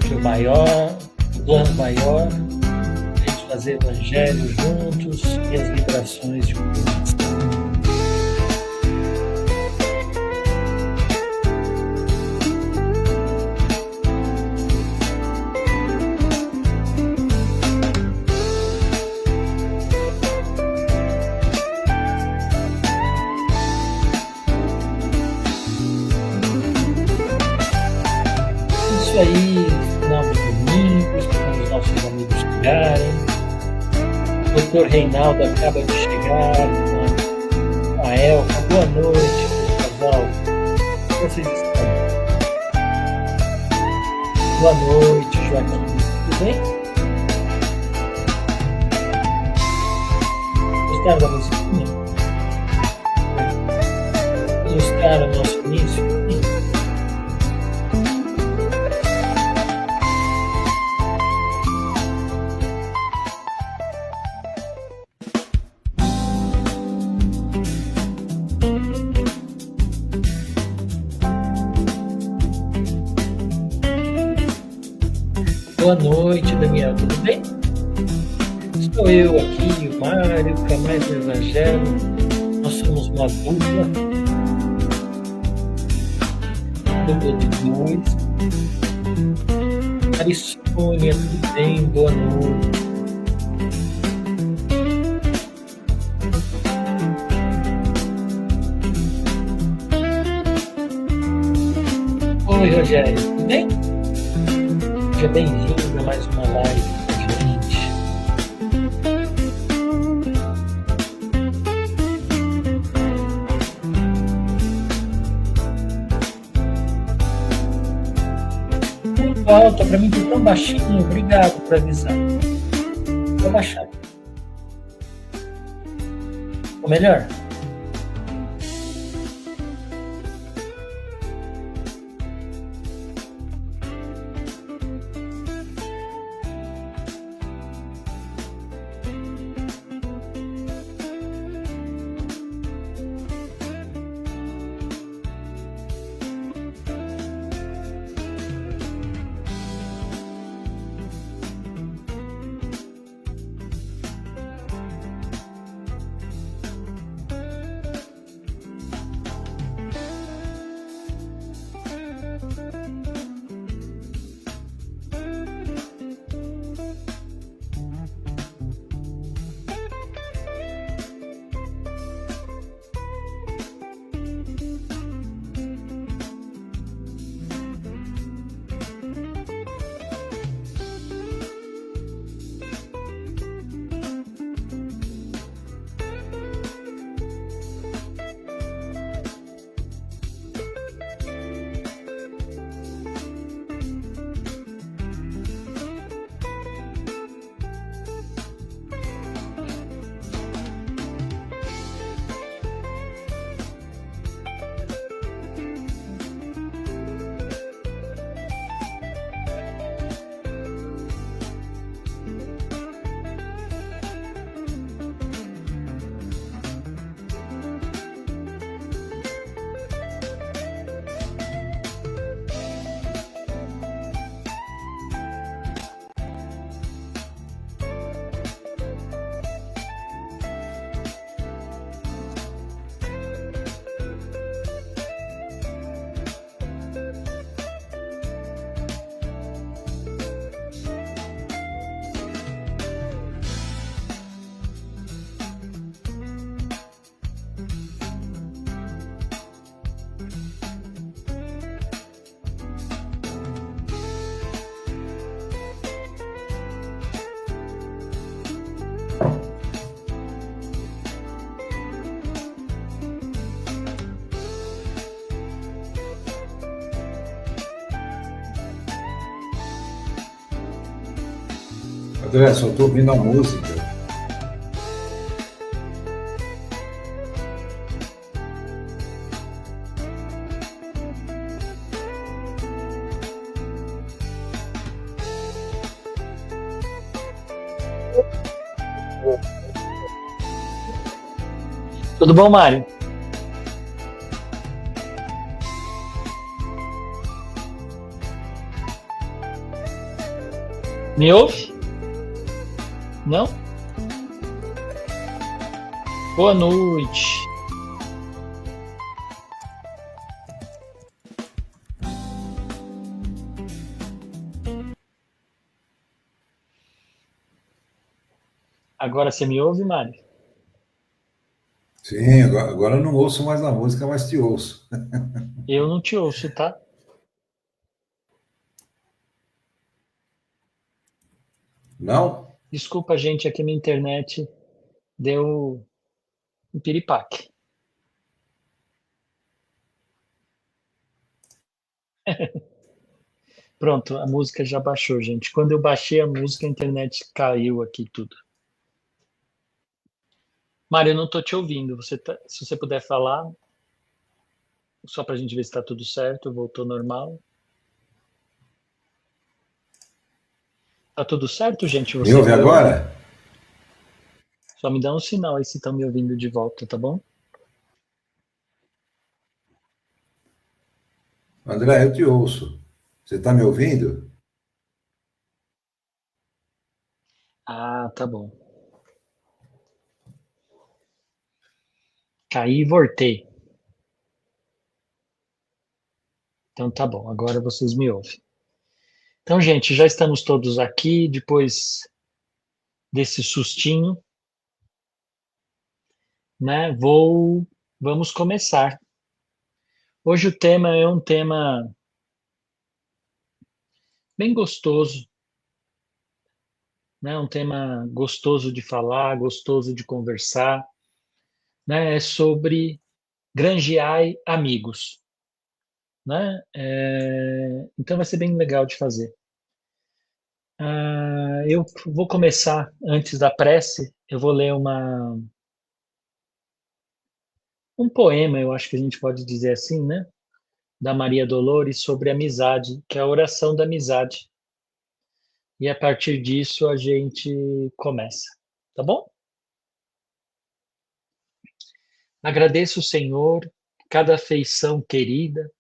que o plano maior, a gente fazer evangelho juntos e as liberações de coisas. Isso aí, final do domingo, esperando os nossos amigos chegarem. O doutor Reinaldo acaba de chegar com a Elfa. Boa noite, casal. Como vocês estão? Boa noite, Joaquim. Tudo bem? Gostaram da musiquinha? Gostaram do nosso início? Sim. Boa noite, Daniel, tudo bem? Estou eu aqui, o Mário, para mais um Evangelho. Nós somos uma dupla de dois. Marissônia, tudo bem? Boa noite. Oi, Rogério, tudo bem? Seja bem-vindo a mais uma live com a gente. Muito alta, para mim tá tão baixinho. Obrigado por avisar. Vou baixar. Ficou melhor? André, só estou ouvindo a música. Tudo bom, Mário? Me ouve? Não? Boa noite. Agora você me ouve, Mário? Sim, agora eu não ouço mais a música, mas te ouço. Eu não te ouço, tá? Não? Desculpa, gente, aqui minha internet deu um piripaque. Pronto, a música já baixou, gente. Quando eu baixei a música, a internet caiu aqui tudo. Mário, eu não tô te ouvindo. Se você puder falar, só pra gente ver se tá tudo certo, voltou normal. Tá tudo certo, gente? Me Vocês ouve me ouvem? agora? Só me dá um sinal aí se estão me ouvindo de volta, tá bom? André, eu te ouço. Você está me ouvindo? Ah, tá bom. Caí e voltei. Então tá bom, agora vocês me ouvem. Então, gente, já estamos todos aqui depois desse sustinho, né? Vamos começar. Hoje o tema é um tema bem gostoso, né? Um tema gostoso de falar, gostoso de conversar, né? É sobre granjear amigos, né? Então vai ser bem legal de fazer. Eu vou começar antes da prece. Eu vou ler um poema, eu acho que a gente pode dizer assim, né? Da Maria Dolores sobre amizade, que é a oração da amizade. E a partir disso a gente começa, tá bom? Agradeço, Senhor, cada afeição querida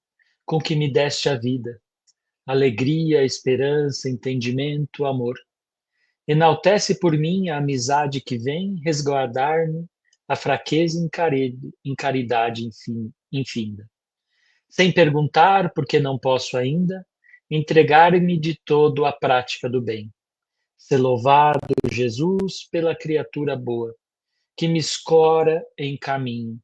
com que me deste a vida, alegria, esperança, entendimento, amor. Enaltece por mim a amizade que vem resguardar-me a fraqueza em caridade infinda. Sem perguntar, porque não posso ainda, entregar-me de todo à prática do bem. Ser louvado, Jesus, pela criatura boa, que me escora em caminho,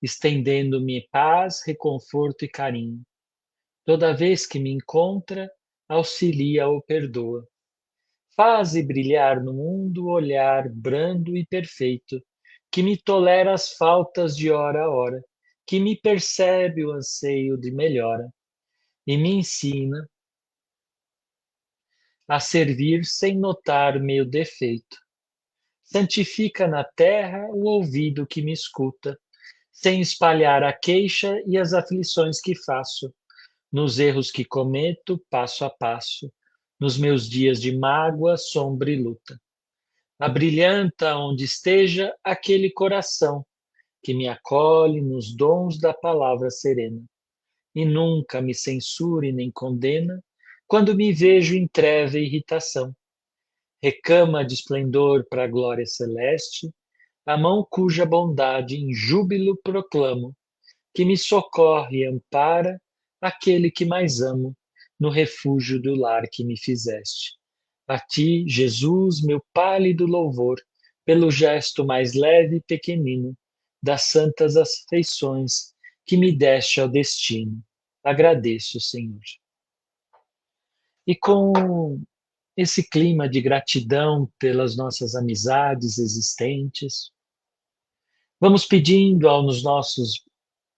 estendendo-me paz, reconforto e carinho. Toda vez que me encontra, auxilia ou perdoa. Faze brilhar no mundo o olhar brando e perfeito, que me tolera as faltas de hora a hora, que me percebe o anseio de melhora e me ensina a servir sem notar meu defeito. Santifica na terra o ouvido que me escuta, sem espalhar a queixa e as aflições que faço, nos erros que cometo passo a passo, nos meus dias de mágoa, sombra e luta. Abrilhanta onde esteja aquele coração que me acolhe nos dons da palavra serena, e nunca me censure nem condena quando me vejo em treva e irritação. Recama de esplendor para a glória celeste, a mão cuja bondade em júbilo proclamo, que me socorre e ampara aquele que mais amo, no refúgio do lar que me fizeste. A ti, Jesus, meu pálido louvor, pelo gesto mais leve e pequenino das santas afeições que me deste ao destino. Agradeço, Senhor. E com esse clima de gratidão pelas nossas amizades existentes, vamos pedindo aos nossos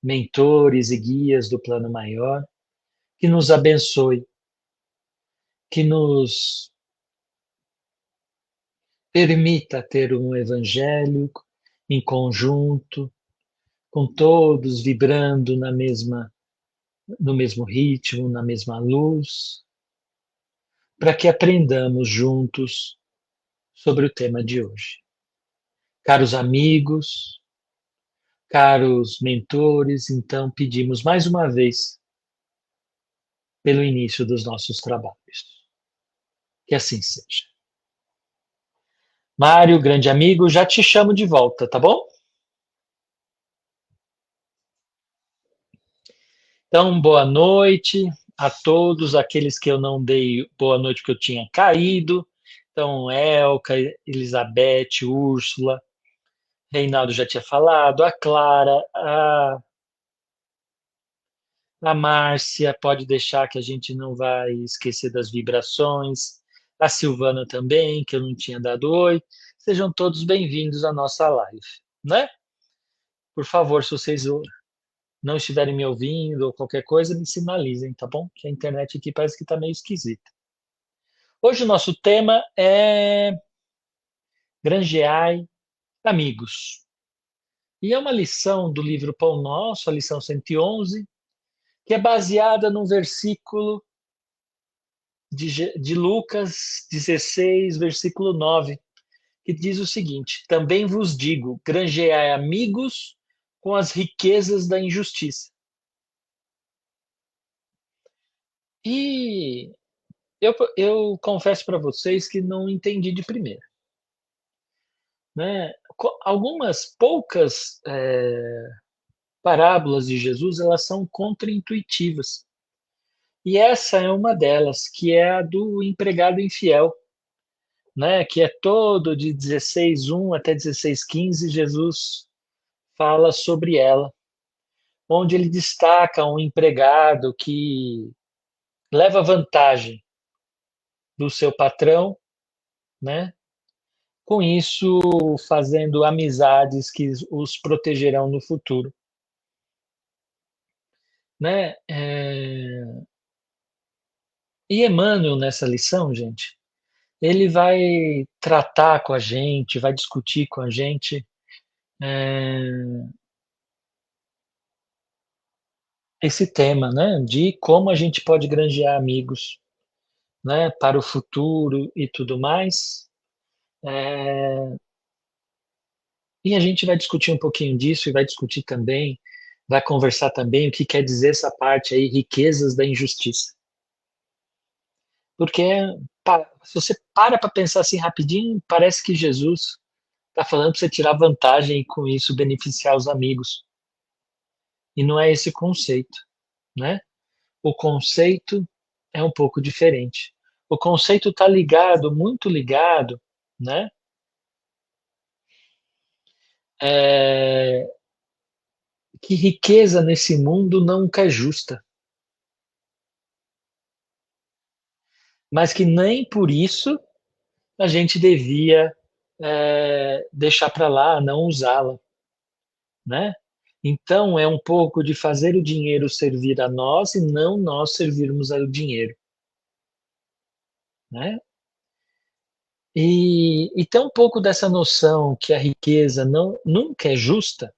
mentores e guias do plano maior que nos abençoe, que nos permita ter um evangelho em conjunto, com todos vibrando no mesmo ritmo, na mesma luz, para que aprendamos juntos sobre o tema de hoje. Caros amigos, caros mentores, então pedimos mais uma vez pelo início dos nossos trabalhos. Que assim seja. Mário, grande amigo, já te chamo de volta, tá bom? Então, boa noite a todos aqueles que eu não dei boa noite porque eu tinha caído. Então, Elka, Elizabeth, Úrsula, Reinaldo já tinha falado, a Clara, a Márcia, pode deixar que a gente não vai esquecer das vibrações. A Silvana também, que eu não tinha dado oi. Sejam todos bem-vindos à nossa live, né? Por favor, se vocês não estiverem me ouvindo ou qualquer coisa, me sinalizem, tá bom? Que a internet aqui parece que está meio esquisita. Hoje o nosso tema é granjeai amigos. E é uma lição do livro Pão Nosso, a lição 111, que é baseada num versículo de Lucas 16, versículo 9, que diz o seguinte: também vos digo, granjeai amigos com as riquezas da injustiça. E eu confesso para vocês que não entendi de primeira. Né? Algumas poucas parábolas de Jesus, elas são contraintuitivas. E essa é uma delas, que é a do empregado infiel, né? Que é todo de 16:1 até 16:15, Jesus fala sobre ela, onde ele destaca um empregado que leva vantagem do seu patrão, né? Com isso, fazendo amizades que os protegerão no futuro. Né? E Emmanuel, nessa lição, gente, ele vai tratar com a gente, vai discutir com a gente esse tema, né, de como a gente pode granjear amigos, né, para o futuro e tudo mais. E a gente vai discutir um pouquinho disso e vai discutir também, vai conversar também o que quer dizer essa parte aí, riquezas da injustiça. Porque se você para pensar assim rapidinho, parece que Jesus está falando para você tirar vantagem e com isso beneficiar os amigos. E não é esse o conceito, né? O conceito é um pouco diferente. O conceito está ligado, muito ligado, né? Que riqueza nesse mundo nunca é justa. Mas que nem por isso a gente devia deixar para lá, não usá-la, né? Então é um pouco de fazer o dinheiro servir a nós e não nós servirmos ao dinheiro, né? E tem um pouco dessa noção que a riqueza nunca é justa,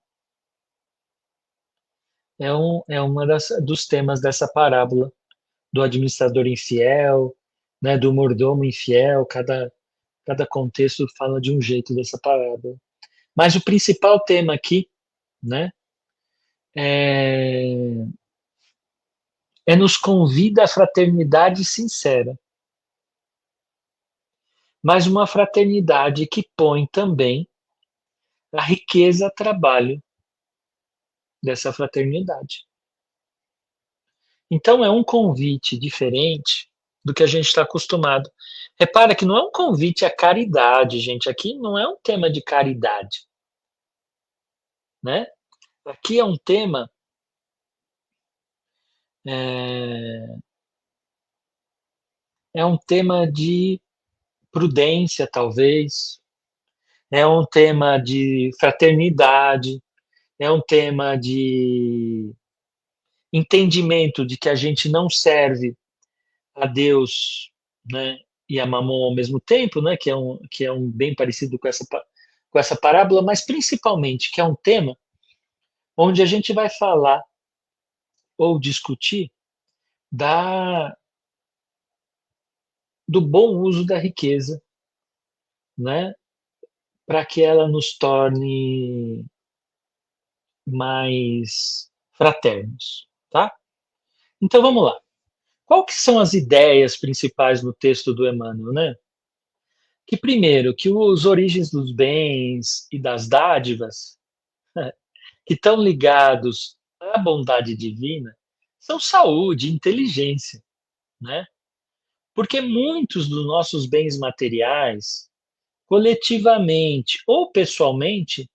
é uma dos temas dessa parábola do administrador infiel, né, do mordomo infiel, cada contexto fala de um jeito dessa parábola. Mas o principal tema aqui, né, nos convida à fraternidade sincera, mas uma fraternidade que põe também a riqueza a trabalho dessa fraternidade. Então é um convite diferente do que a gente está acostumado. Repara que não é um convite à caridade, gente. Aqui não é um tema de caridade, né? Aqui é um tema é um tema de prudência, talvez. É um tema de fraternidade. É um tema de entendimento de que a gente não serve a Deus, né, e a Mamon ao mesmo tempo, né, que é um bem parecido com essa parábola, mas principalmente que é um tema onde a gente vai falar ou discutir da do bom uso da riqueza, né, para que ela nos torne mais fraternos, tá? Então vamos lá. Qual que são as ideias principais no texto do Emmanuel, né? Que primeiro, que os origens dos bens e das dádivas, que estão ligados à bondade divina, são saúde, inteligência, né? Porque muitos dos nossos bens materiais, coletivamente ou pessoalmente,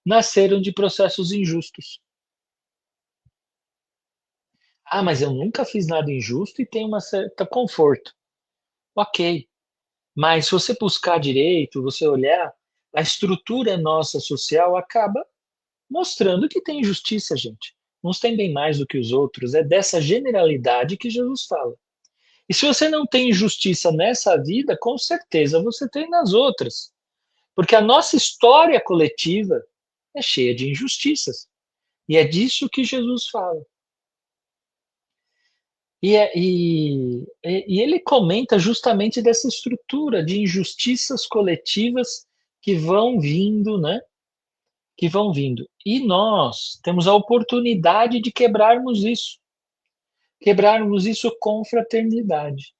nasceram de processos injustos. Ah, mas eu nunca fiz nada injusto e tenho uma certa conforto. Ok, mas se você buscar direito, você olhar, a estrutura nossa social acaba mostrando que tem injustiça, gente. Uns têm bem mais do que os outros. É dessa generalidade que Jesus fala. E se você não tem injustiça nessa vida, com certeza você tem nas outras. Porque a nossa história coletiva é cheia de injustiças. E é disso que Jesus fala. E ele comenta justamente dessa estrutura de injustiças coletivas que vão vindo, né? Que vão vindo. E nós temos a oportunidade de quebrarmos isso com fraternidade.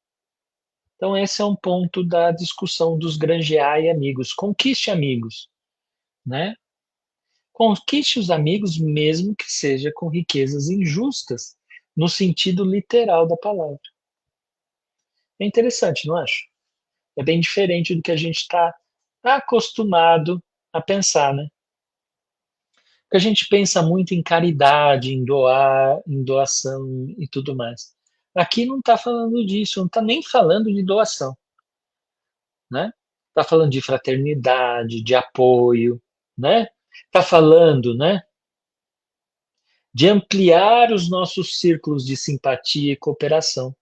Então, esse é um ponto da discussão dos granjeai amigos. Conquiste amigos, né? Conquiste os amigos, mesmo que seja com riquezas injustas, no sentido literal da palavra. É interessante, não acho? É bem diferente do que a gente está acostumado a pensar, né? Porque a gente pensa muito em caridade, em doar, em doação e tudo mais. Aqui não está falando disso, não está nem falando de doação, né? Está falando de fraternidade, de apoio, né? Está falando, né? De ampliar os nossos círculos de simpatia e cooperação,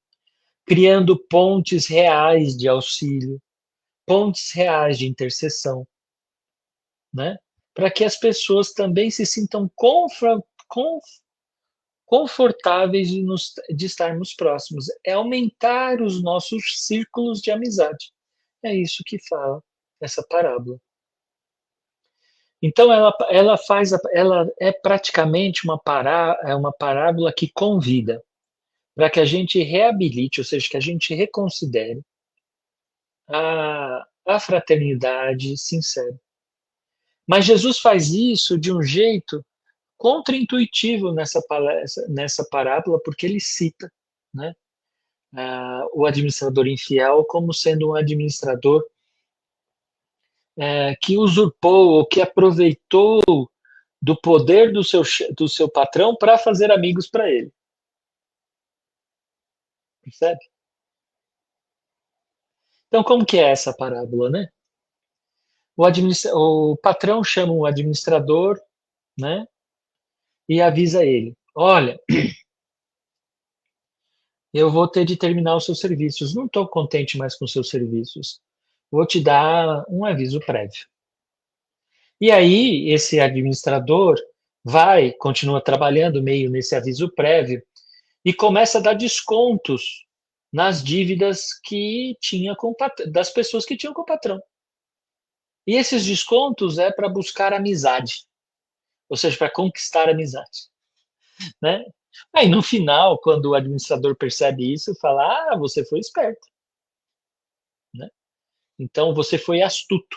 criando pontes reais de auxílio, pontes reais de intercessão, né? Para que as pessoas também se sintam confortáveis de estarmos próximos. É aumentar os nossos círculos de amizade. É isso que fala essa parábola. Então ela é praticamente uma parábola que convida para que a gente reabilite, ou seja, que a gente reconsidere a fraternidade sincera. Mas Jesus faz isso de um jeito contraintuitivo nessa parábola, porque ele cita, né, o administrador infiel como sendo um administrador que usurpou ou que aproveitou do poder do seu patrão para fazer amigos para ele. Percebe? Então, como que é essa parábola, né? O patrão chama o administrador, né, e avisa ele: olha, eu vou ter de terminar os seus serviços, não estou contente mais com os seus serviços, vou te dar um aviso prévio. E aí, esse administrador continua trabalhando meio nesse aviso prévio e começa a dar descontos nas dívidas que tinha das pessoas que tinham com o patrão. E esses descontos é para buscar amizade, ou seja, para conquistar amizade, né? Aí no final, quando o administrador percebe isso, fala: você foi esperto, né? Então você foi astuto.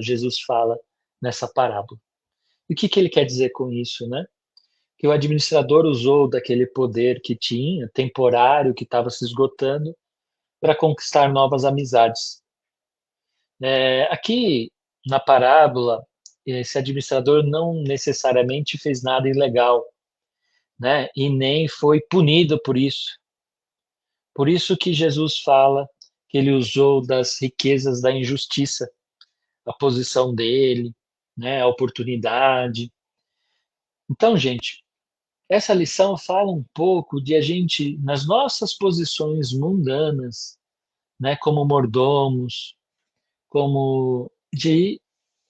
Jesus fala nessa parábola. E o que ele quer dizer com isso, né? Que o administrador usou daquele poder que tinha, temporário, que estava se esgotando, para conquistar novas amizades. Aqui, na parábola, esse administrador não necessariamente fez nada ilegal, né? E nem foi punido por isso. Por isso que Jesus fala que ele usou das riquezas da injustiça, a posição dele, né? A oportunidade. Então, gente, essa lição fala um pouco de a gente, nas nossas posições mundanas, né, como mordomos, como de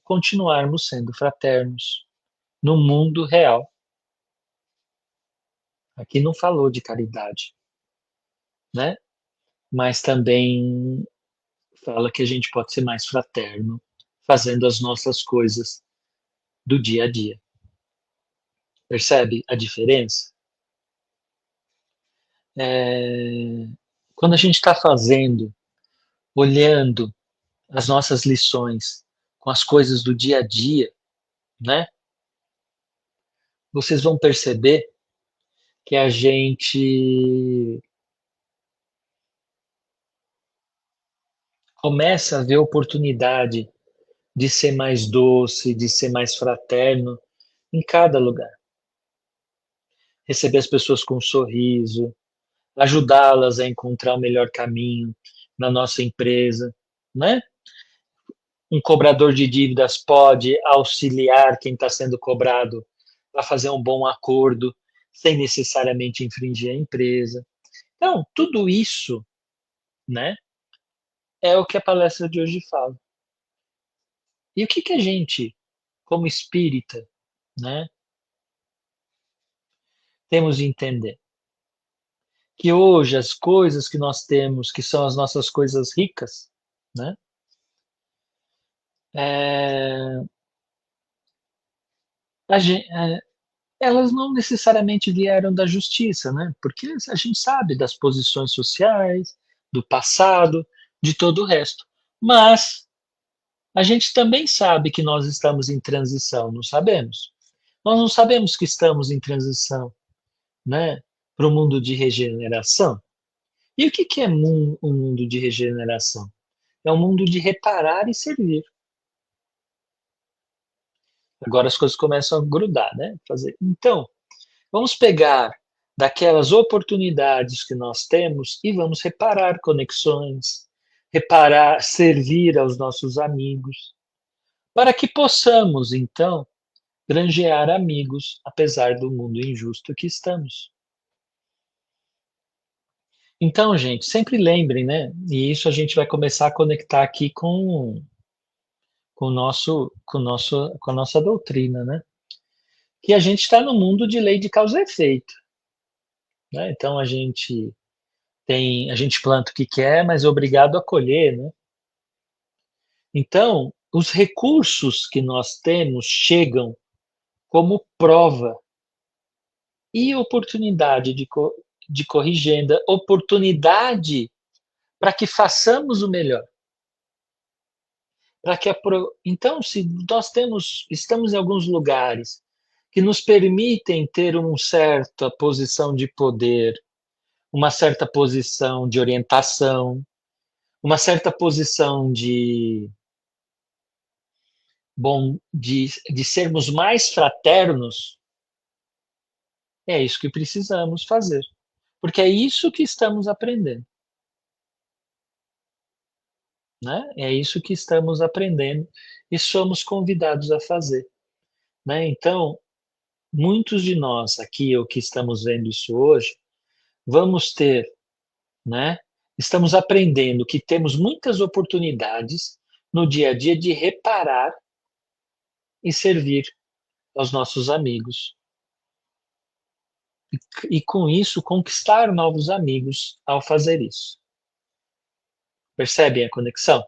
continuarmos sendo fraternos no mundo real. Aqui não falou de caridade, né? Mas também fala que a gente pode ser mais fraterno fazendo as nossas coisas do dia a dia. Percebe a diferença? Quando a gente está fazendo, olhando as nossas lições com as coisas do dia a dia, né? Vocês vão perceber que a gente começa a ver oportunidade de ser mais doce, de ser mais fraterno em cada lugar. Receber as pessoas com um sorriso, ajudá-las a encontrar o melhor caminho na nossa empresa, né? Um cobrador de dívidas pode auxiliar quem está sendo cobrado a fazer um bom acordo, sem necessariamente infringir a empresa. Então, tudo isso, né, é o que a palestra de hoje fala. E o que a gente, como espírita, né, temos de entender? Que hoje as coisas que nós temos, que são as nossas coisas ricas, né, é, é, elas não necessariamente vieram da justiça, né? Porque a gente sabe das posições sociais, do passado, de todo o resto. Mas a gente também sabe que nós estamos em transição, não sabemos? Nós não sabemos que estamos em transição, né, para o mundo de regeneração. E o que é um mundo de regeneração? É um mundo de reparar e servir. Agora as coisas começam a grudar, né? Então, vamos pegar daquelas oportunidades que nós temos e vamos reparar conexões, reparar, servir aos nossos amigos, para que possamos, então, granjear amigos, apesar do mundo injusto que estamos. Então, gente, sempre lembrem, né? E isso a gente vai começar a conectar aqui com a nossa doutrina, né? Que a gente está no mundo de lei de causa e efeito, né? Então a gente planta o que quer, mas é obrigado a colher, né? Então, os recursos que nós temos chegam como prova e oportunidade de corrigenda, oportunidade para que façamos o melhor. Então, se nós estamos em alguns lugares que nos permitem ter uma certa posição de poder, uma certa posição de orientação, uma certa posição de sermos mais fraternos, é isso que precisamos fazer. Porque é isso que estamos aprendendo. Né? É isso que estamos aprendendo e somos convidados a fazer. Né? Então, muitos de nós aqui, o que estamos vendo isso hoje, vamos ter, né? Estamos aprendendo que temos muitas oportunidades no dia a dia de reparar e servir aos nossos amigos. E com isso, conquistar novos amigos ao fazer isso. Percebem a conexão?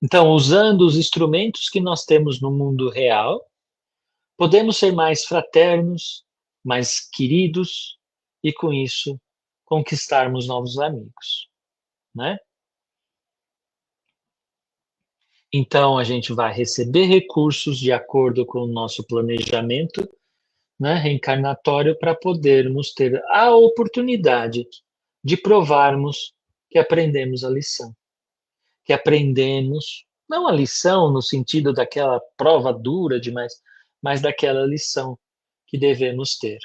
Então, usando os instrumentos que nós temos no mundo real, podemos ser mais fraternos, mais queridos e, com isso, conquistarmos novos amigos, né? Então, a gente vai receber recursos de acordo com o nosso planejamento, né, reencarnatório, para podermos ter a oportunidade de provarmos que aprendemos a lição. Que aprendemos, não a lição no sentido daquela prova dura demais, mas daquela lição que devemos ter.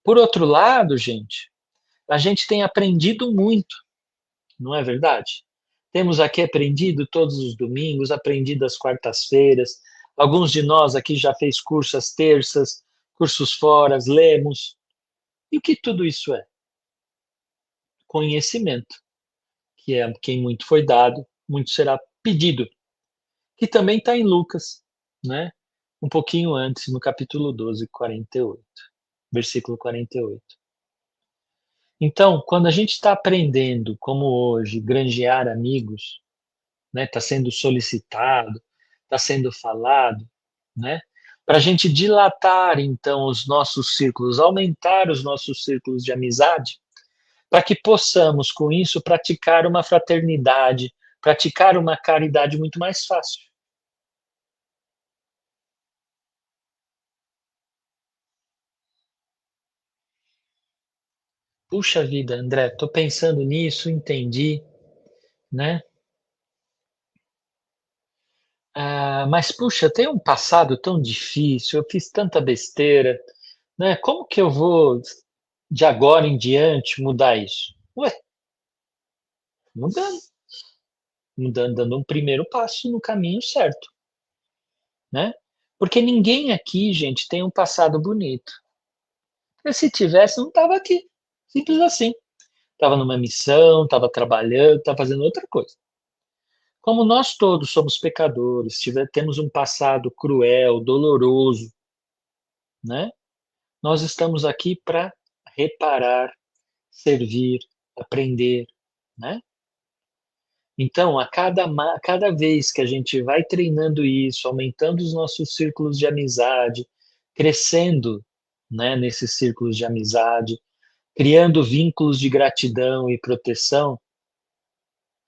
Por outro lado, gente, a gente tem aprendido muito, não é verdade? Temos aqui aprendido todos os domingos, aprendido às quartas-feiras. Alguns de nós aqui já fez curso às terças, cursos fora, lemos. E o que tudo isso é? Conhecimento, que é quem muito foi dado, muito será pedido, que também está em Lucas, né? Um pouquinho antes, no capítulo 12, 48, versículo 48. Então, quando a gente está aprendendo, como hoje, granjear amigos, né? Está sendo solicitado, está sendo falado, né? para a gente dilatar, então, os nossos círculos, aumentar os nossos círculos de amizade, para que possamos, com isso, praticar uma fraternidade, praticar uma caridade muito mais fácil. Puxa vida, André, estou pensando nisso, entendi, né? Mas puxa, tem um passado tão difícil, eu fiz tanta besteira, né? Como que eu vou, de agora em diante, mudar isso? Ué, mudando, mudando, dando um primeiro passo no caminho certo, né? Porque ninguém aqui, gente, tem um passado bonito. E se tivesse, não estava aqui. Simples assim. Estava numa missão, estava trabalhando, estava fazendo outra coisa. Como nós todos somos pecadores, temos um passado cruel, doloroso, né? Nós estamos aqui para reparar, servir, aprender, né? Então, a cada vez que a gente vai treinando isso, aumentando os nossos círculos de amizade, crescendo, né, nesses círculos de amizade, criando vínculos de gratidão e proteção,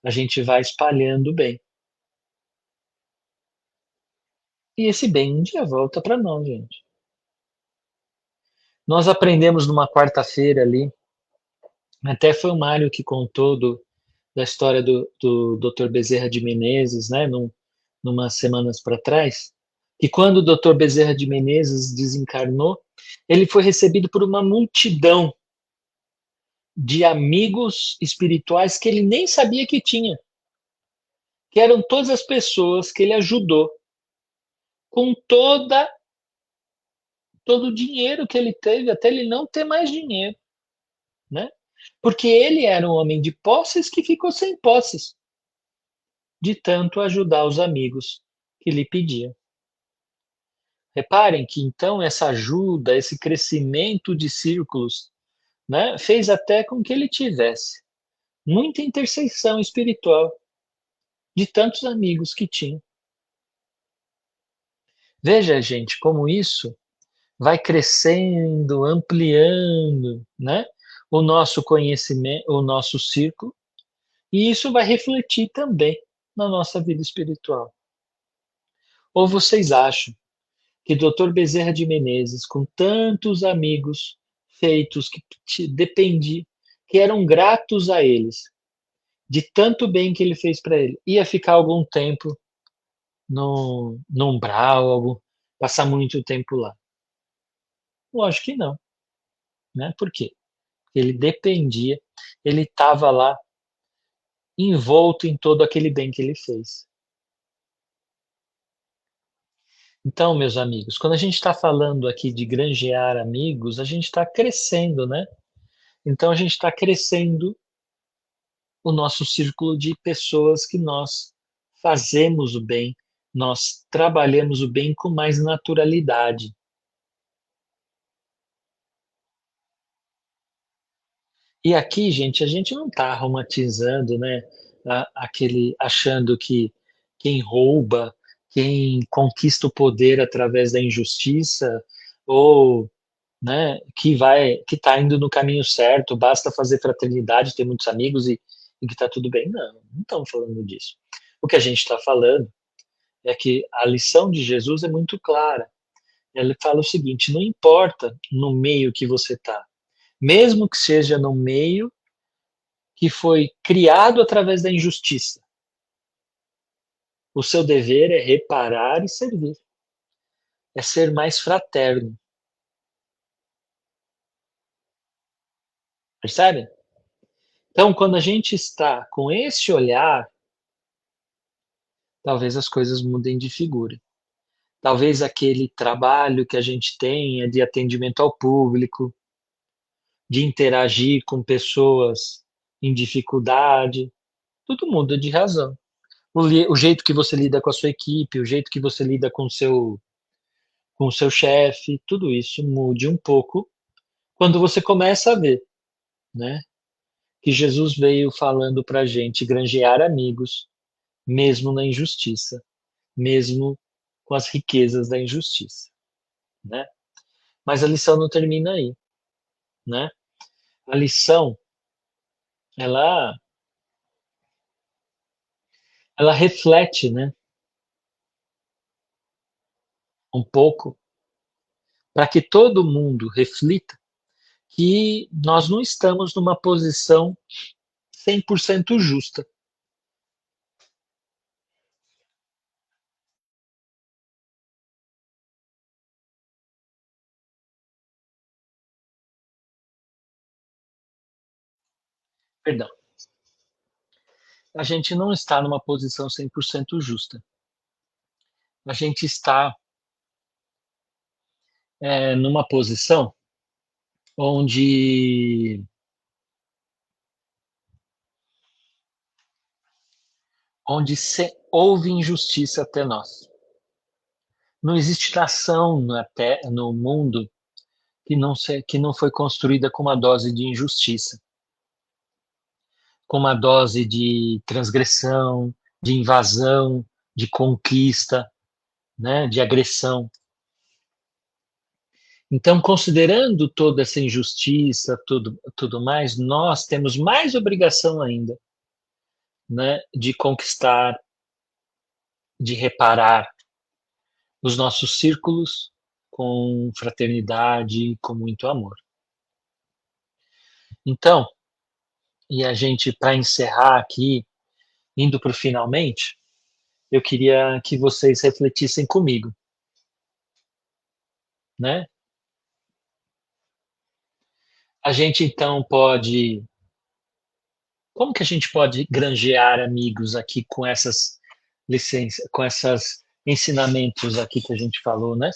a gente vai espalhando o bem. E esse bem um dia volta para nós, gente. Nós aprendemos numa quarta-feira ali, até foi o Mário que contou da história do Dr. Bezerra de Menezes, né, numas semanas para trás, que quando o Dr. Bezerra de Menezes desencarnou, ele foi recebido por uma multidão de amigos espirituais que ele nem sabia que tinha, que eram todas as pessoas que ele ajudou com todo o dinheiro que ele teve, até ele não ter mais dinheiro, né? Porque ele era um homem de posses que ficou sem posses, de tanto ajudar os amigos que lhe pediam. Reparem que então essa ajuda, esse crescimento de círculos, né, fez até com que ele tivesse muita intercessão espiritual de tantos amigos que tinha. Veja, gente, como isso vai crescendo, ampliando, né, o nosso conhecimento, o nosso círculo, e isso vai refletir também na nossa vida espiritual. Ou vocês acham que Dr. Bezerra de Menezes, com tantos amigos feitos que dependiam, que eram gratos a eles, de tanto bem que ele fez para ele, ia ficar algum tempo no umbral, passar muito tempo lá? Lógico que não, né? Por quê? Ele dependia, ele estava lá envolto em todo aquele bem que ele fez. Então, meus amigos, quando a gente está falando aqui de granjear amigos, a gente está crescendo, né? Então, a gente está crescendo o nosso círculo de pessoas que nós fazemos o bem, nós trabalhamos o bem com mais naturalidade. E aqui, gente, a gente não está romantizando, né? Achando que quem rouba, quem conquista o poder através da injustiça, ou, né, que está indo no caminho certo, basta fazer fraternidade, ter muitos amigos e que está tudo bem. Não, não estamos falando disso. O que a gente está falando é que a lição de Jesus é muito clara. Ele fala o seguinte: não importa no meio que você está, mesmo que seja no meio que foi criado através da injustiça, o seu dever é reparar e servir, é ser mais fraterno. Percebe? Então, quando a gente está com esse olhar, talvez as coisas mudem de figura. Talvez aquele trabalho que a gente tenha de atendimento ao público, de interagir com pessoas em dificuldade, tudo muda de razão. O jeito que você lida com a sua equipe, o jeito que você lida com o seu chefe, tudo isso mude um pouco quando você começa a ver, né, que Jesus veio falando para a gente granjear amigos, mesmo na injustiça, mesmo com as riquezas da injustiça. né? Mas a lição não termina aí, né? A lição, ela, ela reflete, né, um pouco, para que todo mundo reflita que nós não estamos numa posição 100% justa. Perdão. A gente não está numa posição 100% justa. A gente está numa posição onde houve injustiça até nós. Não existe nação no mundo que não foi construída com uma dose de injustiça, com uma dose de transgressão, de invasão, de conquista, né, de agressão. Então, considerando toda essa injustiça, tudo mais, nós temos mais obrigação ainda, né, de conquistar, de reparar os nossos círculos com fraternidade, com muito amor. Então, e a gente, para encerrar aqui, indo para o finalmente, eu queria que vocês refletissem comigo, né? A gente então pode, como que a gente pode granjear amigos aqui com essas licenças, com esses ensinamentos aqui que a gente falou, né?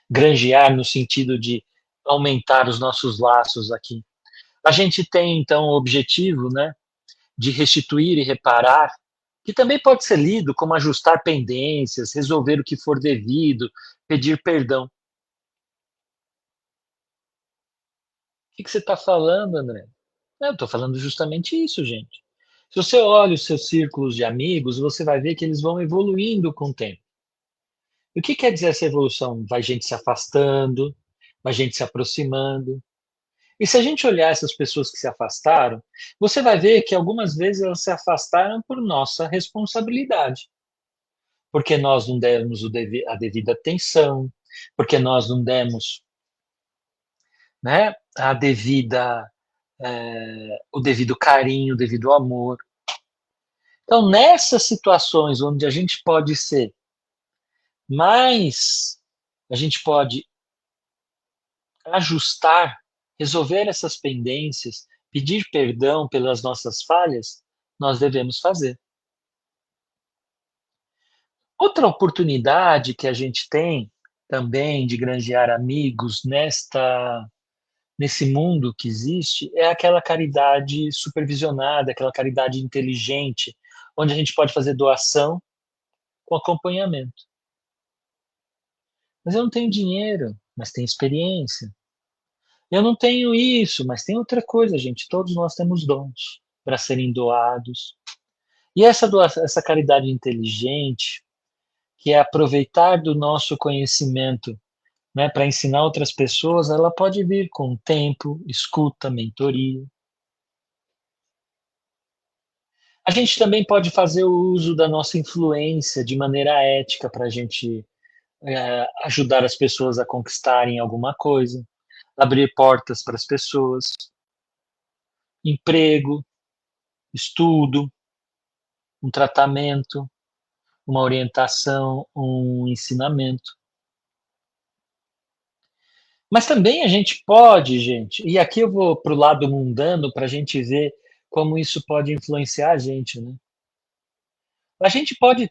Granjear no sentido de aumentar os nossos laços aqui. A gente tem então o objetivo, né, de restituir e reparar, que também pode ser lido como ajustar pendências, resolver o que for devido, pedir perdão. O que você está falando, André? Eu estou falando justamente isso, gente. Se você olha os seus círculos de amigos, você vai ver que eles vão evoluindo com o tempo. E o que quer dizer essa evolução? Vai gente se afastando, vai gente se aproximando. E se a gente olhar essas pessoas que se afastaram, você vai ver que algumas vezes elas se afastaram por nossa responsabilidade. Porque nós não demos a devida atenção, porque nós não demos, né, o devido carinho, o devido amor. Então, nessas situações onde a gente pode ser mais, a gente pode ajustar, resolver essas pendências, pedir perdão pelas nossas falhas, nós devemos fazer. Outra oportunidade que a gente tem também de granjear amigos nesse mundo que existe é aquela caridade supervisionada, aquela caridade inteligente, onde a gente pode fazer doação com acompanhamento. Mas eu não tenho dinheiro, mas tenho experiência. Eu não tenho isso, mas tem outra coisa, gente. Todos nós temos dons para serem doados. E essa caridade inteligente, que é aproveitar do nosso conhecimento, né, para ensinar outras pessoas, ela pode vir com tempo, escuta, mentoria. A gente também pode fazer o uso da nossa influência de maneira ética para a gente ajudar as pessoas a conquistarem alguma coisa, abrir portas para as pessoas, emprego, estudo, um tratamento, uma orientação, um ensinamento. Mas também a gente pode, gente, e aqui eu vou para o lado mundano para a gente ver como isso pode influenciar a gente, né? A gente pode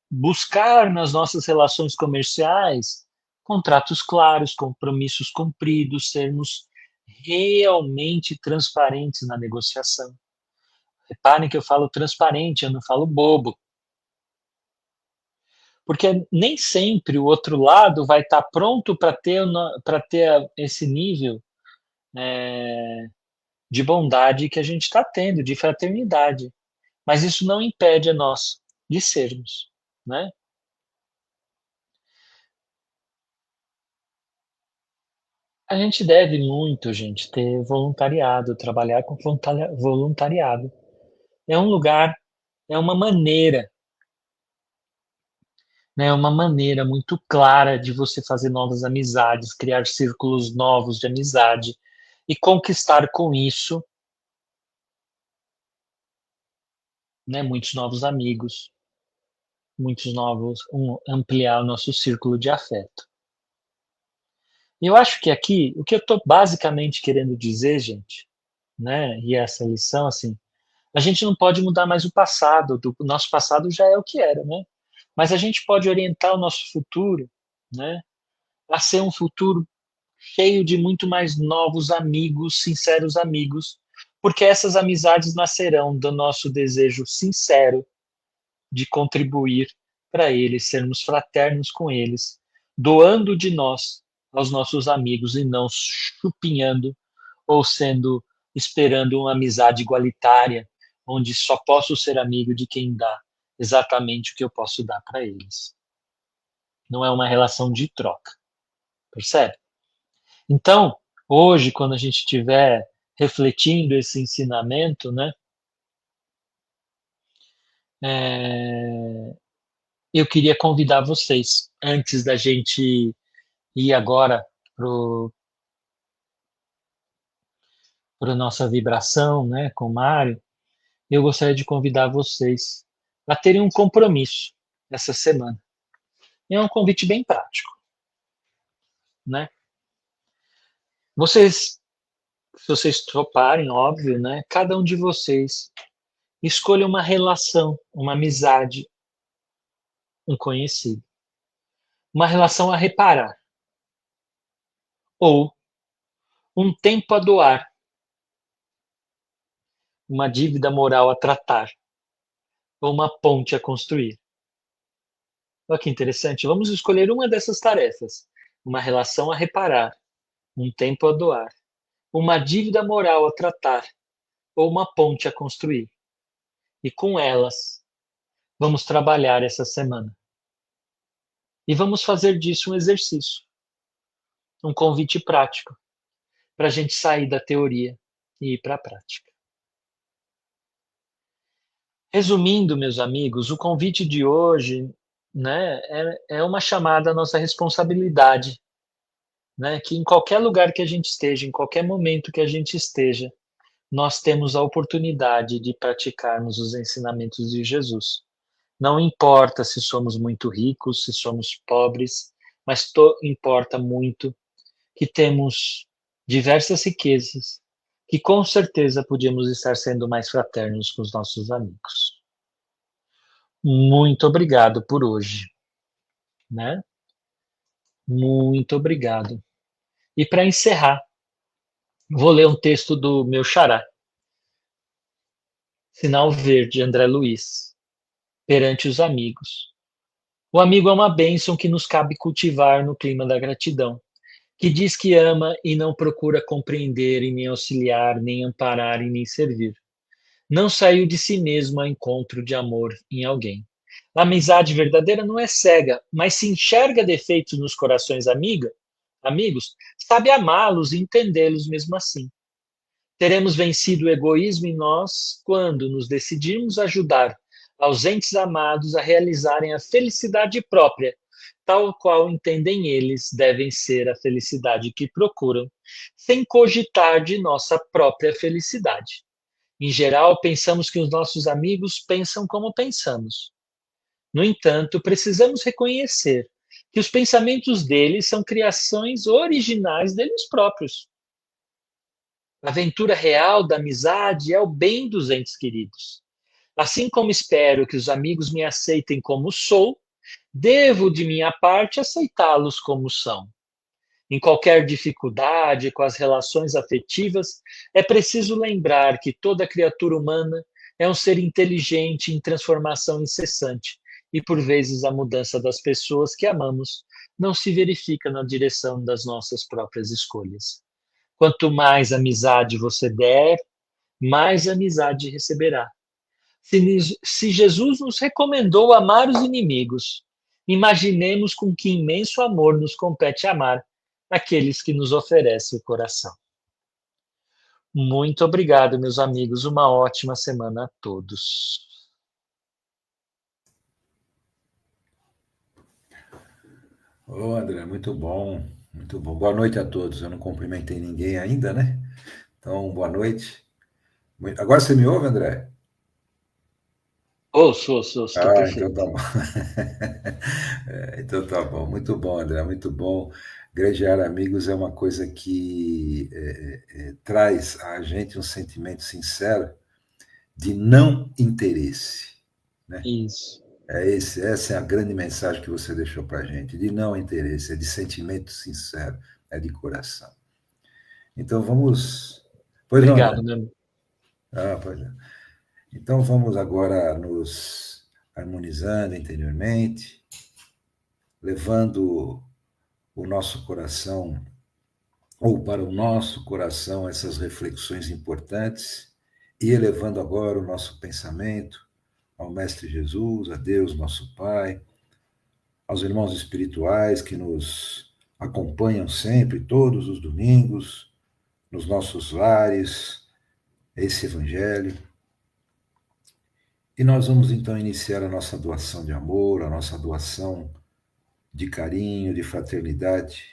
buscar nas nossas relações comerciais contratos claros, compromissos cumpridos, sermos realmente transparentes na negociação. Reparem que eu falo transparente, eu não falo bobo. Porque nem sempre o outro lado vai estar pronto para ter esse nível de bondade que a gente está tendo, de fraternidade. Mas isso não impede a nós de sermos, né? A gente deve muito, gente, ter voluntariado, trabalhar com voluntariado. É um lugar, é uma maneira, né, uma maneira muito clara de você fazer novas amizades, criar círculos novos de amizade e conquistar com isso, né, muitos novos amigos, muitos novos, ampliar o nosso círculo de afeto. E eu acho que aqui, o que eu estou basicamente querendo dizer, gente, né, e essa lição, assim, a gente não pode mudar mais o passado, o nosso passado já é o que era, né? Mas a gente pode orientar o nosso futuro, né, a ser um futuro cheio de muito mais novos amigos, sinceros amigos, porque essas amizades nascerão do nosso desejo sincero de contribuir para eles, sermos fraternos com eles, doando de nós aos nossos amigos e não chupinhando ou sendo esperando uma amizade igualitária, onde só posso ser amigo de quem dá exatamente o que eu posso dar para eles. Não é uma relação de troca, percebe? Então, hoje, quando a gente estiver refletindo esse ensinamento, né, eu queria convidar vocês, antes da gente ir agora para a nossa vibração, né, com o Mário, eu gostaria de convidar vocês a terem um compromisso essa semana. E é um convite bem prático, né? Vocês, se vocês toparem, óbvio, né? Cada um de vocês escolha uma relação, uma amizade, um conhecido, uma relação a reparar, ou um tempo a doar, uma dívida moral a tratar, ou uma ponte a construir. Olha que interessante. Vamos escolher uma dessas tarefas, uma relação a reparar, um tempo a doar, uma dívida moral a tratar, ou uma ponte a construir. E com elas, vamos trabalhar essa semana. E vamos fazer disso um exercício, um convite prático, para a gente sair da teoria e ir para a prática. Resumindo, meus amigos, o convite de hoje, né, é uma chamada à nossa responsabilidade, né, que em qualquer lugar que a gente esteja, em qualquer momento que a gente esteja, nós temos a oportunidade de praticarmos os ensinamentos de Jesus. Não importa se somos muito ricos, se somos pobres, mas importa muito que temos diversas riquezas, que com certeza podíamos estar sendo mais fraternos com os nossos amigos. Muito obrigado por hoje, né? Muito obrigado. E para encerrar, vou ler um texto do meu xará, Sinal Verde, André Luiz, perante os amigos. O amigo é uma bênção que nos cabe cultivar no clima da gratidão, que diz que ama e não procura compreender e nem auxiliar, nem amparar e nem servir. Não saiu de si mesmo ao encontro de amor em alguém. A amizade verdadeira não é cega, mas se enxerga defeitos nos corações amigos, sabe amá-los e entendê-los mesmo assim. Teremos vencido o egoísmo em nós quando nos decidirmos ajudar aos entes amados a realizarem a felicidade própria, tal qual entendem eles devem ser a felicidade que procuram, sem cogitar de nossa própria felicidade. Em geral, pensamos que os nossos amigos pensam como pensamos. No entanto, precisamos reconhecer que os pensamentos deles são criações originais deles próprios. A aventura real da amizade é o bem dos entes queridos. Assim como espero que os amigos me aceitem como sou, devo, de minha parte, aceitá-los como são. Em qualquer dificuldade com as relações afetivas, é preciso lembrar que toda criatura humana é um ser inteligente em transformação incessante, e por vezes a mudança das pessoas que amamos não se verifica na direção das nossas próprias escolhas. Quanto mais amizade você der, mais amizade receberá. Se Jesus nos recomendou amar os inimigos, imaginemos com que imenso amor nos compete amar aqueles que nos oferece o coração. Muito obrigado, meus amigos. Uma ótima semana a todos. Ô, André, muito bom, muito bom. Boa noite a todos. Eu não cumprimentei ninguém ainda, né? Então, boa noite. Agora você me ouve, André? Ouço, estou Então perfeito. tá bom. Então tá bom. Muito bom, André, muito bom. Granjear amigos é uma coisa que traz a gente um sentimento sincero de não interesse, né? Isso. Essa é a grande mensagem que você deixou para a gente, de não interesse, é de sentimento sincero, é de coração. Então vamos. Pois não, André? Obrigado, meu amigo. Pois é. Então vamos agora nos harmonizando interiormente, levando o nosso coração, ou para o nosso coração, essas reflexões importantes, e elevando agora o nosso pensamento ao Mestre Jesus, a Deus, nosso Pai, aos irmãos espirituais que nos acompanham sempre, todos os domingos, nos nossos lares, esse Evangelho. E nós vamos então iniciar a nossa doação de amor, a nossa doação de carinho, de fraternidade,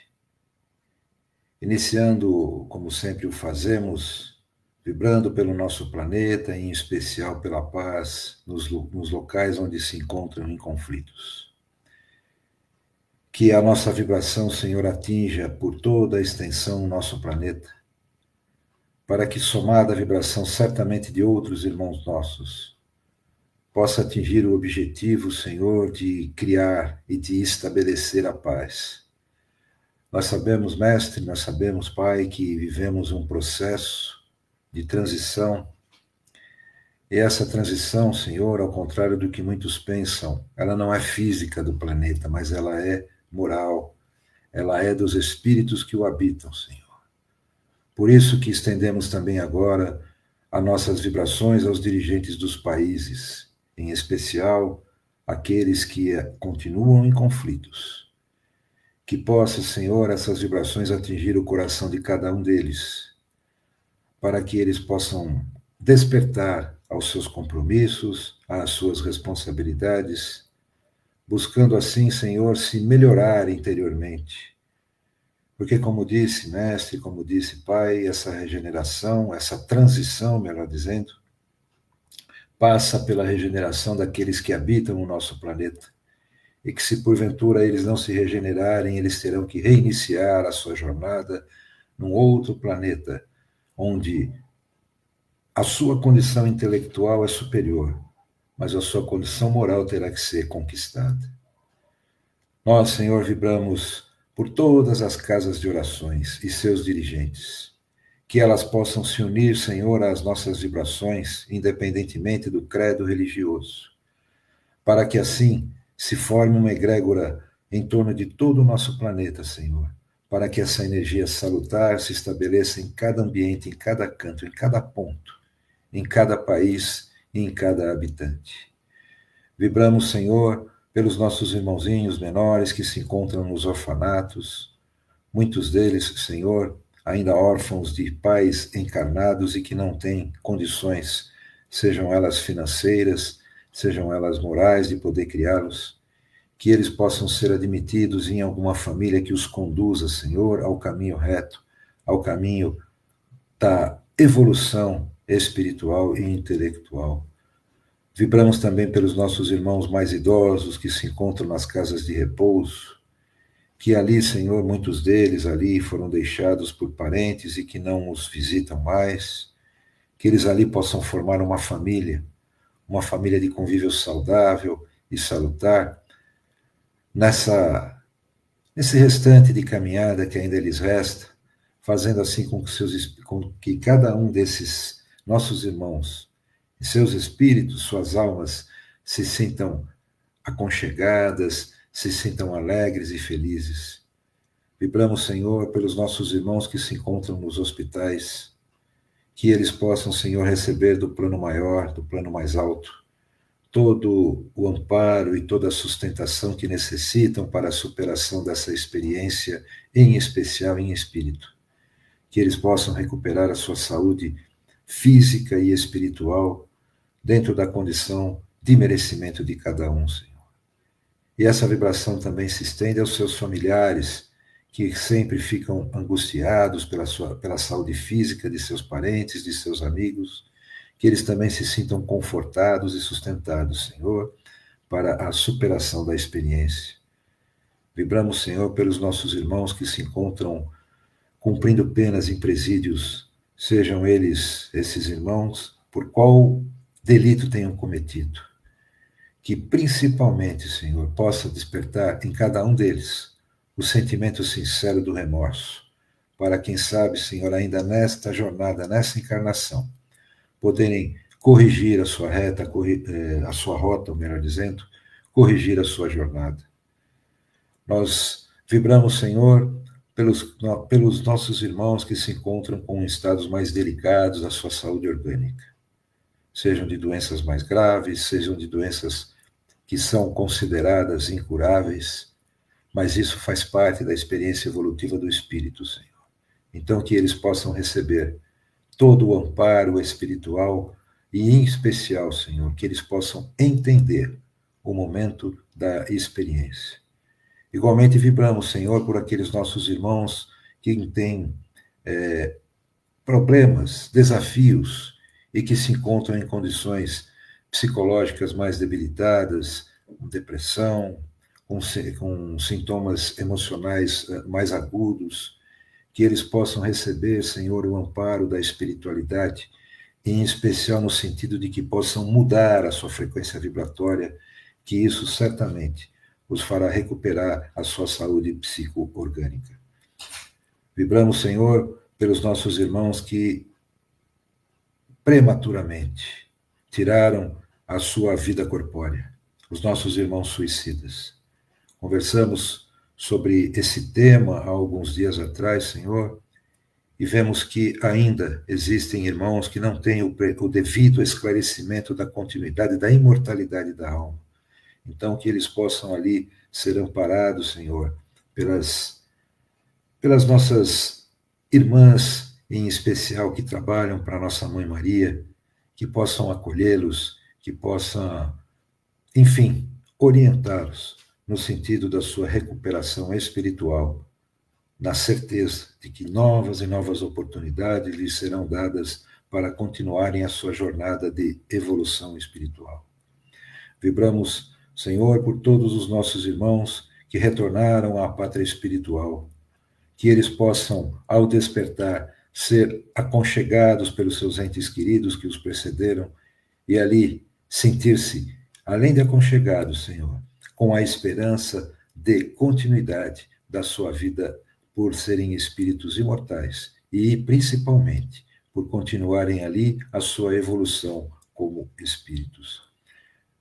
iniciando, como sempre o fazemos, vibrando pelo nosso planeta, em especial pela paz nos locais onde se encontram em conflitos. Que a nossa vibração, Senhor, atinja por toda a extensão o nosso planeta, para que, somada à vibração certamente de outros irmãos nossos, possa atingir o objetivo, Senhor, de criar e de estabelecer a paz. Nós sabemos, Mestre, nós sabemos, Pai, que vivemos um processo de transição, e essa transição, Senhor, ao contrário do que muitos pensam, ela não é física do planeta, mas ela é moral, ela é dos espíritos que o habitam, Senhor. Por isso que estendemos também agora as nossas vibrações aos dirigentes dos países, em especial aqueles que continuam em conflitos. Que possa, Senhor, essas vibrações atingir o coração de cada um deles, para que eles possam despertar aos seus compromissos, às suas responsabilidades, buscando assim, Senhor, se melhorar interiormente. Porque, como disse Mestre, como disse Pai, essa regeneração, essa transição, melhor dizendo, passa pela regeneração daqueles que habitam o nosso planeta. E que, se porventura eles não se regenerarem, eles terão que reiniciar a sua jornada num outro planeta, onde a sua condição intelectual é superior, mas a sua condição moral terá que ser conquistada. Nós, Senhor, vibramos por todas as casas de orações e seus dirigentes, que elas possam se unir, Senhor, às nossas vibrações, independentemente do credo religioso, para que assim se forme uma egrégora em torno de todo o nosso planeta, Senhor, para que essa energia salutar se estabeleça em cada ambiente, em cada canto, em cada ponto, em cada país e em cada habitante. Vibramos, Senhor, pelos nossos irmãozinhos menores que se encontram nos orfanatos, muitos deles, Senhor, ainda órfãos de pais encarnados e que não têm condições, sejam elas financeiras, sejam elas morais, de poder criá-los, que eles possam ser admitidos em alguma família que os conduza, Senhor, ao caminho reto, ao caminho da evolução espiritual e intelectual. Vibramos também pelos nossos irmãos mais idosos que se encontram nas casas de repouso, que ali, Senhor, muitos deles ali foram deixados por parentes e que não os visitam mais, que eles ali possam formar uma família de convívio saudável e salutar, nesse restante de caminhada que ainda lhes resta, fazendo assim com que cada um desses nossos irmãos e seus espíritos, suas almas, se sintam aconchegadas, se sintam alegres e felizes. Vibramos, Senhor, pelos nossos irmãos que se encontram nos hospitais, que eles possam, Senhor, receber do plano maior, do plano mais alto, todo o amparo e toda a sustentação que necessitam para a superação dessa experiência, em especial em espírito. Que eles possam recuperar a sua saúde física e espiritual dentro da condição de merecimento de cada um, Senhor. E essa vibração também se estende aos seus familiares, que sempre ficam angustiados pela saúde física de seus parentes, de seus amigos, que eles também se sintam confortados e sustentados, Senhor, para a superação da experiência. Vibramos, Senhor, pelos nossos irmãos que se encontram cumprindo penas em presídios, sejam eles, esses irmãos, por qual delito tenham cometido. Que principalmente, Senhor, possa despertar em cada um deles o sentimento sincero do remorso, para quem sabe, Senhor, ainda nesta jornada, nessa encarnação, poderem corrigir a sua a sua rota, melhor dizendo, corrigir a sua jornada. Nós vibramos, Senhor, pelos nossos irmãos que se encontram com estados mais delicados da sua saúde orgânica, sejam de doenças mais graves, sejam de doenças que são consideradas incuráveis, mas isso faz parte da experiência evolutiva do espírito, Senhor. Então, que eles possam receber todo o amparo espiritual e, em especial, Senhor, que eles possam entender o momento da experiência. Igualmente vibramos, Senhor, por aqueles nossos irmãos que têm problemas, desafios e que se encontram em condições psicológicas mais debilitadas, com depressão, com sintomas emocionais mais agudos, que eles possam receber, Senhor, o amparo da espiritualidade, em especial no sentido de que possam mudar a sua frequência vibratória, que isso certamente os fará recuperar a sua saúde psico-orgânica. Vibramos, Senhor, pelos nossos irmãos que prematuramente tiraram a sua vida corpórea, os nossos irmãos suicidas. Conversamos sobre esse tema há alguns dias atrás, Senhor, e vemos que ainda existem irmãos que não têm o devido esclarecimento da continuidade, da imortalidade da alma. Então, que eles possam ali ser amparados, Senhor, pelas nossas irmãs, em especial, que trabalham para a nossa Mãe Maria, que possam acolhê-los, que possam, enfim, orientá-los no sentido da sua recuperação espiritual, na certeza de que novas e novas oportunidades lhes serão dadas para continuarem a sua jornada de evolução espiritual. Vibramos, Senhor, por todos os nossos irmãos que retornaram à pátria espiritual, que eles possam, ao despertar, ser aconchegados pelos seus entes queridos que os precederam e ali sentir-se, além de aconchegados, Senhor, com a esperança de continuidade da sua vida por serem espíritos imortais e, principalmente, por continuarem ali a sua evolução como espíritos.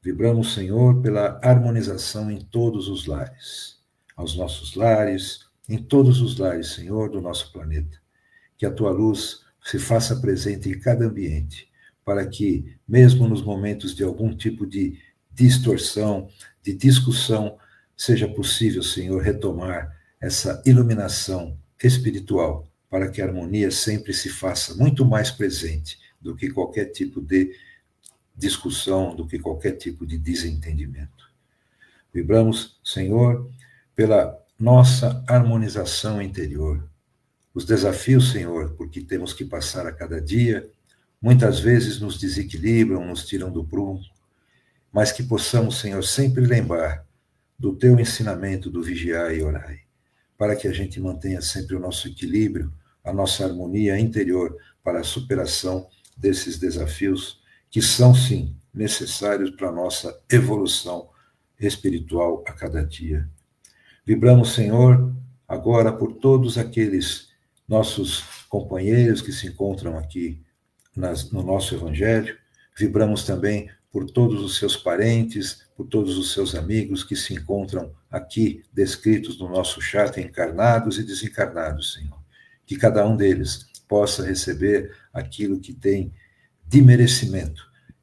Vibramos, Senhor, pela harmonização em todos os lares, aos nossos lares, em todos os lares, Senhor, do nosso planeta. Que a tua luz se faça presente em cada ambiente, para que, mesmo nos momentos de algum tipo de distorção, de discussão, seja possível, Senhor, retomar essa iluminação espiritual, para que a harmonia sempre se faça muito mais presente do que qualquer tipo de discussão, do que qualquer tipo de desentendimento. Vibramos, Senhor, pela nossa harmonização interior. Os desafios, Senhor, porque temos que passar a cada dia, muitas vezes nos desequilibram, nos tiram do prumo, mas que possamos, Senhor, sempre lembrar do teu ensinamento do vigiar e orai, para que a gente mantenha sempre o nosso equilíbrio, a nossa harmonia interior para a superação desses desafios que são, sim, necessários para a nossa evolução espiritual a cada dia. Vibramos, Senhor, agora por todos aqueles nossos companheiros que se encontram aqui no nosso Evangelho. Vibramos também por todos os seus parentes, por todos os seus amigos que se encontram aqui descritos no nosso chat, encarnados e desencarnados, Senhor. Que cada um deles possa receber aquilo que tem de merecimento,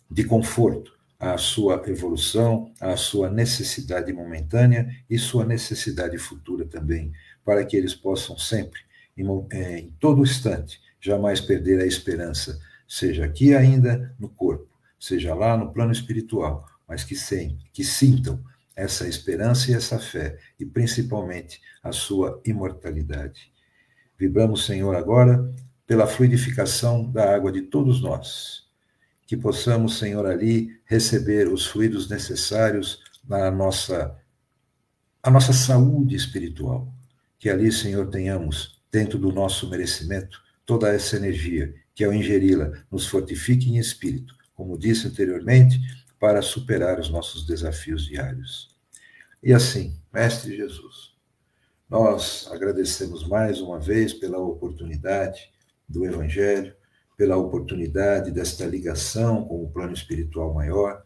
de conforto, à sua evolução, à sua necessidade momentânea e sua necessidade futura também, para que eles possam sempre, em todo instante, jamais perder a esperança, seja aqui ainda no corpo, seja lá no plano espiritual, mas que sintam essa esperança e essa fé, e principalmente a sua imortalidade. Vibramos, Senhor, agora pela fluidificação da água de todos nós, que possamos, Senhor, ali receber os fluidos necessários a nossa saúde espiritual. Que ali, Senhor, tenhamos, dentro do nosso merecimento, toda essa energia, que ao ingeri-la nos fortifique em espírito, como disse anteriormente, para superar os nossos desafios diários. E assim, Mestre Jesus, nós agradecemos mais uma vez pela oportunidade do Evangelho, pela oportunidade desta ligação com o plano espiritual maior,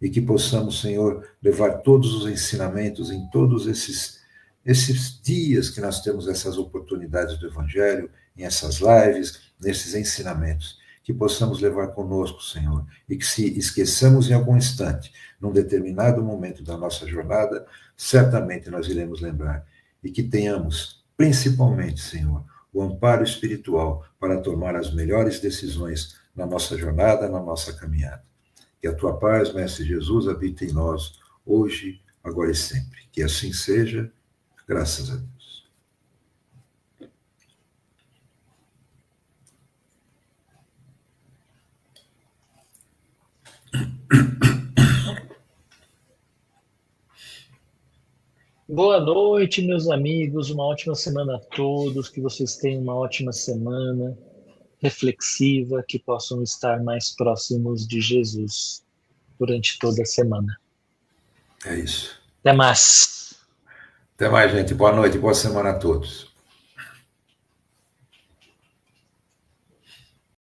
e que possamos, Senhor, levar todos os ensinamentos em todos esses dias que nós temos essas oportunidades do Evangelho, em essas lives, nesses ensinamentos, que possamos levar conosco, Senhor, e que se esqueçamos em algum instante, num determinado momento da nossa jornada, certamente nós iremos lembrar, e que tenhamos, principalmente, Senhor, o amparo espiritual para tomar as melhores decisões na nossa jornada, na nossa caminhada. Que a tua paz, Mestre Jesus, habite em nós, hoje, agora e sempre. Que assim seja, graças a Deus. Boa noite, meus amigos. Uma ótima semana a todos. Que vocês tenham uma ótima semana reflexiva, que possam estar mais próximos de Jesus durante toda a semana. É isso. Até mais. Até mais, gente. Boa noite, boa semana a todos.